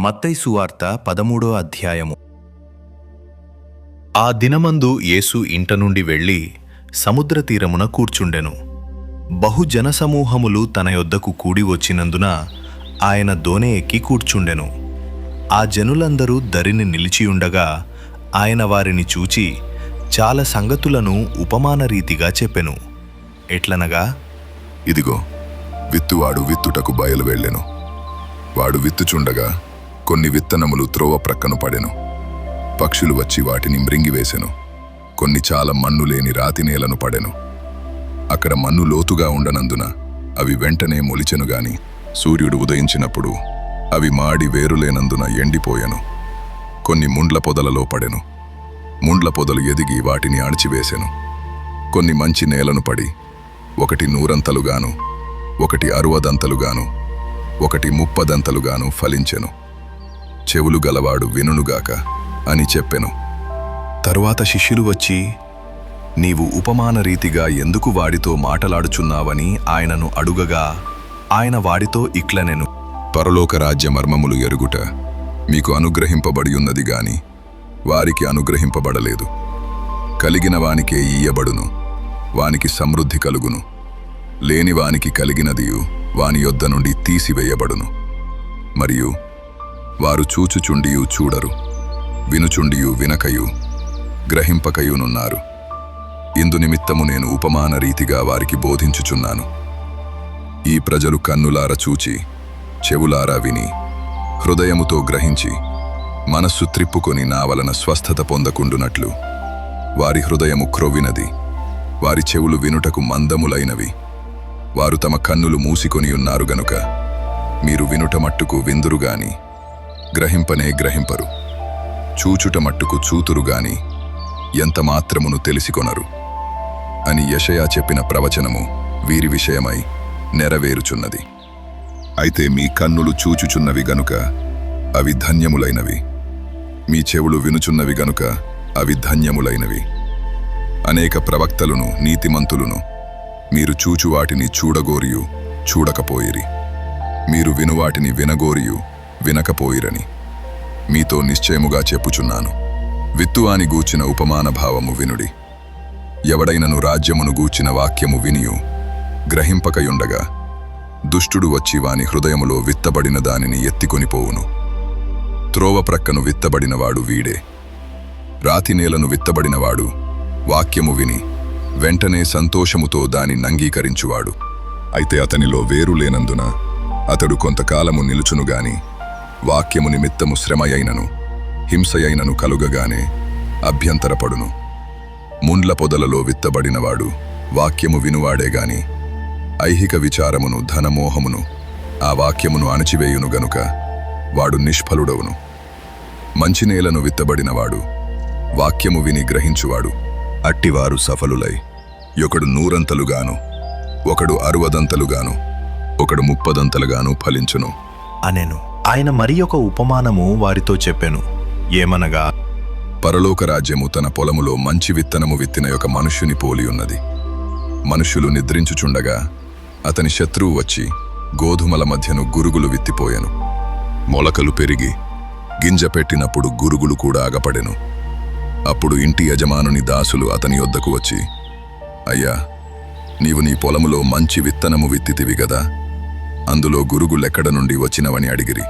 మత్తయి సువార్త 13వ అధ్యాయము. ఆ దినమందు యేసు ఇంట నుండి వెళ్ళి సముద్ర తీరమున కూర్చుండెను. బహుజనసమూహములు తన యొద్దకు కూడి వచ్చినందున ఆయన దోణి ఎక్కి కూర్చుండెను. ఆ జనులందరూ దరిని నిలిచియుండగా ఆయన వారిని చూచి చాలా సంగతులను ఉపమానరీతిగా చెప్పెను. ఎట్లనగా, ఇదిగో, విత్తువాడు విత్తుటకు బయలు వెళ్ళెను. వాడు విత్తుచుండగా కొన్ని విత్తనములు త్రోవ ప్రక్కను పడెను. పక్షులు వచ్చి వాటిని మ్రింగివేసెను. కొన్ని చాలా మన్ను లేని రాతి నేలను పడెను. అక్కడ మన్ను లోతుగా ఉండనందున అవి వెంటనే మొలిచెను గాని సూర్యుడు ఉదయించినప్పుడు అవి మాడి వేరులేనందున ఎండిపోయెను. కొన్ని ముండ్ల పొదలలో పడెను. ముండ్ల పొదలు ఎదిగి వాటిని అణిచివేసెను. కొన్ని మంచి నేలను పడి ఒకటి 100 ఒకటి 60 ఒకటి 30 ఫలించెను. చెవులు గలవాడు వినుగాక అని చెప్పెను. తరువాత శిష్యులు వచ్చి, నీవు ఉపమాన రీతిగా ఎందుకు వాడితో మాటలాడుచున్నావని ఆయనను అడుగగా, ఆయన వాడితో ఇట్లనెను, పరలోక రాజ్య మర్మములు ఎరుగుట మీకు అనుగ్రహింపబడి ఉన్నది గాని వారికి అనుగ్రహింపబడలేదు. కలిగిన వానికే ఇయ్యబడును, వానికి సమృద్ధి కలుగును. లేని వానికి కలిగినదియు వాని యొద్ద నుండి తీసివేయబడును. మరియు వారు చూచుచుండియు చూడరు, వినుచుండియు వినకయు గ్రహింపకయునున్నారు. ఇందు నిమిత్తము నేను ఉపమాన రీతిగా వారికి బోధించుచున్నాను. ఈ ప్రజలు కన్నులార చూచి, చెవులారా విని, హృదయముతో గ్రహించి, మనస్సు త్రిప్పుకొని నా వలన స్వస్థత పొందకుండునట్లు వారి హృదయము క్రొవ్వినది, వారి చెవులు వినుటకు మందములైనవి. వారు తమ కన్నులు మూసికొని ఉన్నారు గనుక మీరు వినుట మట్టుకు విందురుగాని గ్రహింపనే గ్రహింపరు, చూచుట మట్టుకు చూతురుగాని ఎంత మాత్రమును తెలిసికొనరు అని యెషయా చెప్పిన ప్రవచనము వీరి విషయమై నెరవేరుచున్నది. అయితే మీ కన్నులు చూచుచున్నవి గనుక అవి ధన్యములైనవి, మీ చెవులు వినుచున్నవి గనుక అవి ధన్యములైనవి. అనేక ప్రవక్తలును నీతిమంతులును మీరు చూచువాటిని చూడగోరియు చూడకపోయిరి, మీరు వినువాటిని వినగోరియు వినకపోయిరని మీతో నిశ్చయముగా చెప్పుచున్నాను. విత్తువాని గూర్చిన ఉపమాన భావము వినుడి. ఎవడైనను రాజ్యమును గూర్చిన వాక్యము వినియు గ్రహింపకయుండగా దుష్టుడు వచ్చి వాని హృదయములో విత్తబడిన దానిని ఎత్తికొనిపోవును. త్రోవ ప్రక్కను విత్తబడినవాడు వీడే. రాతి నేలను విత్తబడినవాడు వాక్యము విని వెంటనే సంతోషముతో దానిని అంగీకరించువాడు. అయితే అతనిలో వేరు లేనందున అతడు కొంతకాలము నిలుచునుగాని వాక్యము నిమిత్తము శ్రమయైనను హింసయైనను కలుగగానే అభ్యంతరపడును. ముండ్ల పొదలలో విత్తబడినవాడు వాక్యము వినువాడే గాని ఐహిక విచారమును ధనమోహమును ఆ వాక్యమును అణచివేయును గనుక వాడు నిష్ఫలుడవును. మంచినేలను విత్తబడినవాడు వాక్యము విని గ్రహించువాడు. అట్టివారు సఫలులై ఒకడు 100 ఒకడు 60 ఒకడు 30 ఫలించును అనెను. ఆయన మరి ఒక ఉపమానము వారితో చెప్పెను. ఏమనగా, పరలోక రాజ్యము తన పొలములో మంచి విత్తనము విత్తిన ఒక మనుష్యుని పోలియున్నది. మనుష్యులు నిద్రించుచుండగా అతని శత్రువు వచ్చి గోధుమల మధ్యను గురుగులు విత్తిపోయెను. మొలకలు పెరిగి గింజ పెట్టినప్పుడు గురుగులు కూడా అగపడెను. అప్పుడు ఇంటి యజమానుని దాసులు అతని యొద్దకు వచ్చి, అయ్యా, నీవు నీ పొలములో మంచి విత్తనము విత్తితివి గదా, అందులో గురుగులెక్కడ నుండి వచ్చినవని అడిగిరి.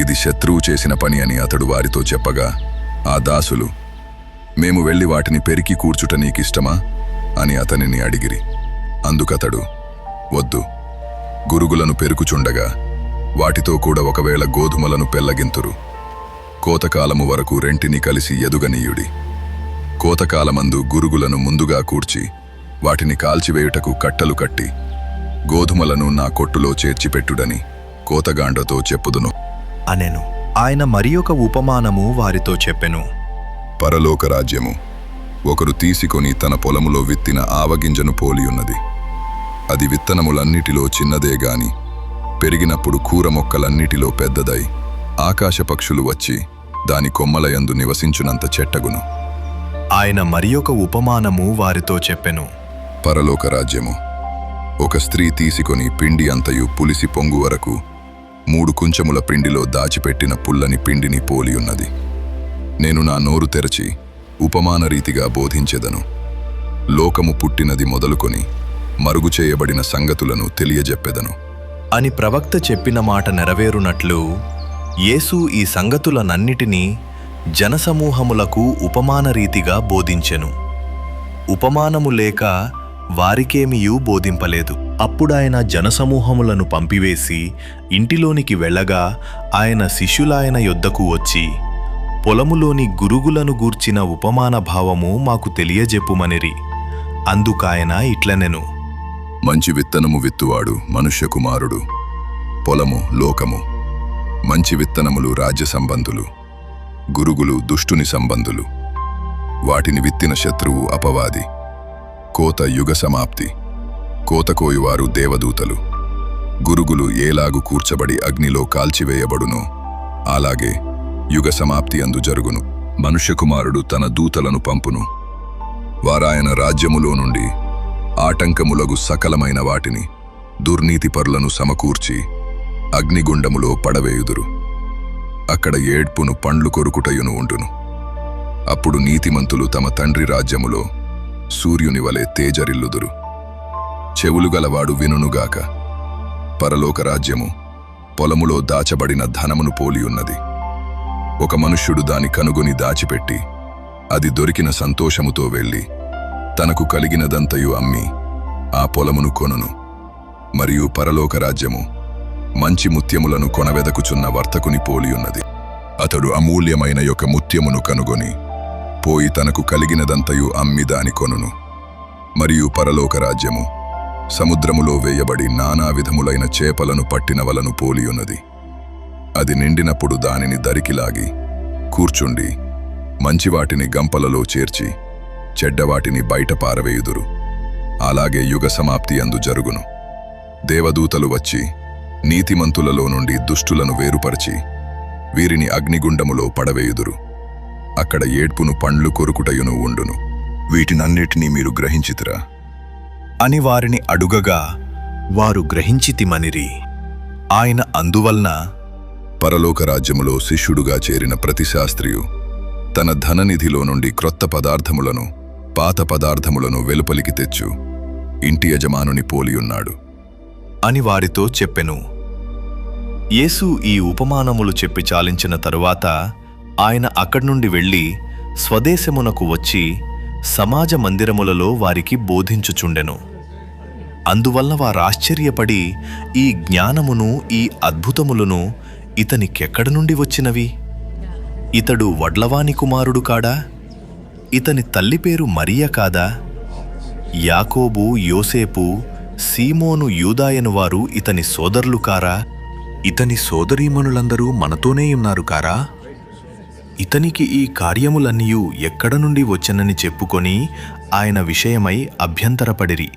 ఇది శత్రువు చేసిన పని అని అతడు వారితో చెప్పగా, ఆ దాసులు, మేము వెళ్ళి వాటిని పెరికి కూర్చుట నీకిష్టమా అని అతనిని అడిగిరి. అందుకతడు, వద్దు, గురుగులను పెరుకుచుండగా వాటితో కూడా ఒకవేళ గోధుమలను పెల్లగింతురు. కోతకాలము వరకు రెంటిని కలిసి ఎదుగనీయుడి. కోతకాలమందు గురుగులను ముందుగా కూర్చి వాటిని కాల్చివేయుటకు కట్టలు కట్టి గోధుమలను నా కొట్టులో చేర్చిపెట్టుడని కోతగాండ్రతో చెప్పుదును అనెను. ఆయన మరి ఒక ఉపమానము వారితో చెప్పెను. పరలోక రాజ్యము ఒకరు తీసుకొని తన పొలములో విత్తిన ఆవగింజను పోలియున్నది. అది విత్తనములన్నిటిలో చిన్నదే గాని పెరిగినప్పుడు కూర మొక్కలన్నిటిలో పెద్దదై ఆకాశ పక్షులు వచ్చి దాని కొమ్మలయందు నివసించునంత చెట్టగును. ఆయన మరి ఒక ఉపమానము వారితో చెప్పెను. పరలోక రాజ్యము ఒక స్త్రీ తీసుకొని పిండి అంతయు పులిసి పొంగు వరకు 3 కుంచముల పిండిలో దాచిపెట్టిన పుల్లని పిండిని పోలియున్నది. నేను నా నోరు తెరచి ఉపమాన రీతిగా బోధించెదను. లోకము పుట్టినది మొదలుకొని మరుగు చేయబడిన సంగతులను తెలియజెప్పెదను. అని ప్రవక్త చెప్పిన మాట నెరవేరునట్లు యేసు ఈ సంగతులనన్నిటినీ జనసమూహములకు ఉపమాన రీతిగా బోధించెను. ఉపమానము లేక వారికేమియూ బోధింపలేదు. అప్పుడాయన జనసమూహములను పంపివేసి ఇంటిలోనికి వెళ్ళగా ఆయన శిష్యులాయన యొద్దకు వచ్చి, పొలములోని గురుగులను గూర్చిన ఉపమాన భావము మాకు తెలియజెప్పుమనిరి. అందుకాయన ఇట్లనెను: మంచి విత్తనము విత్తువాడు మనుష్య కుమారుడు. పొలము లోకము. మంచి విత్తనములు రాజ్య సంబంధులు, గురుగులు దుష్టుని సంబంధులు. వాటిని విత్తిన శత్రువు అపవాది. కోత యుగ సమాప్తి. కోత కోయువారు దేవదూతలు. గురుగులు ఏలాగు కూర్చబడి అగ్నిలో కాల్చివేయబడునో అలాగే యుగ సమాప్తి అందు జరుగును. మనుష్య కుమారుడు తన దూతలను పంపును. వారాయన రాజ్యములో నుండి ఆటంకములగు సకలమైన వాటిని దుర్నీతిపరులను సమకూర్చి అగ్నిగుండములో పడవేయుదురు. అక్కడ ఏడ్పును పండ్లు కొరుకుటయును ఉండును. అప్పుడు నీతిమంతులు తమ తండ్రి రాజ్యములో సూర్యుని వలె తేజరిల్లుదురు. చెవులు గలవాడు వినుగాక. పరలోక రాజ్యము పొలములో దాచబడిన ధనమును పోలియున్నది. ఒక మనుష్యుడు దాని కనుగొని దాచిపెట్టి అది దొరికిన సంతోషముతో వెళ్ళి తనకు కలిగినదంతయు అమ్మి ఆ పొలమును కొనును. మరియు పరలోక రాజ్యము మంచి ముత్యములను కొనవెదకుచున్న వర్తకుని పోలియున్నది. అతడు అమూల్యమైన యొక్క ముత్యమును కనుగొని పోయి తనకు కలిగినదంతయు అమ్మి దాని కొనును. మరియు పరలోక రాజ్యము సముద్రములో వేయబడి నానా విధములైన చేపలను పట్టిన వలను పోలియున్నది. అది నిండినప్పుడు దానిని దరికిలాగి కూర్చుండి మంచివాటిని గంపలలో చేర్చి చెడ్డవాటిని బయట పారవేయుదురు. అలాగే యుగ సమాప్తి అందు జరుగును. దేవదూతలు వచ్చి నీతిమంతులలో నుండి దుష్టులను వేరుపరిచి వీరిని అగ్నిగుండములో పడవేయుదురు. అక్కడ ఏడ్పును పండ్లు కొరుకుటయును ఉండును. వీటినన్నిటినీ మీరు గ్రహించితిరా అని వారిని అడుగగా వారు గ్రహించితిమనిరి. ఆయన అందువలన పరలోక రాజ్యములో శిష్యుడుగా చేరిన ప్రతి శాస్త్రియు తన ధననిధిలో నుండి క్రొత్త పదార్థములను పాత పదార్థములను వెలుపలికి తెచ్చు ఇంటి యజమానుని పోలియున్నాడు అని వారితో చెప్పెను. యేసు ఈ ఉపమానములు చెప్పి చాలించిన తరువాత ఆయన అక్కడి నుండి వెళ్ళి స్వదేశమునకు వచ్చి సమాజ మందిరములలో వారికి బోధించుచుండెను. అందువల్ల వారాశ్చర్యపడి ఈ జ్ఞానమును ఈ అద్భుతములను ఇతనికెక్కడి నుండి వచ్చినవి? ఇతడు వడ్లవాని కుమారుడు కాడా? ఇతని తల్లి పేరు మరియ కాదా? యాకోబు, యోసేపు, సీమోను, యూదాయను వారు ఇతని సోదరులు కారా? ఇతని సోదరీమణులందరూ మనతోనే ఉన్నారు కారా? ఇతనికి ఈ కార్యములన్నీయు ఎక్కడ నుండి వచ్చనని చెప్పుకొని ఆయన విషయమై అభ్యంతరపడిరి.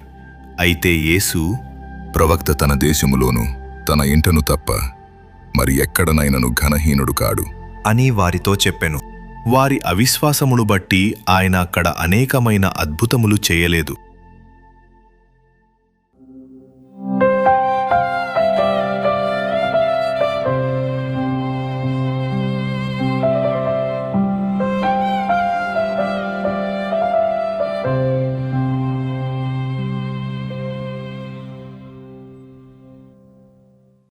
అయితే యేసు, ప్రవక్త తన దేశములోను తన ఇంటను తప్ప మరి ఎక్కడనైనను ఘనహీనుడు కాడు అని వారితో చెప్పెను. వారి అవిశ్వాసమును బట్టి ఆయన అక్కడ అనేకమైన అద్భుతములు చేయలేదు.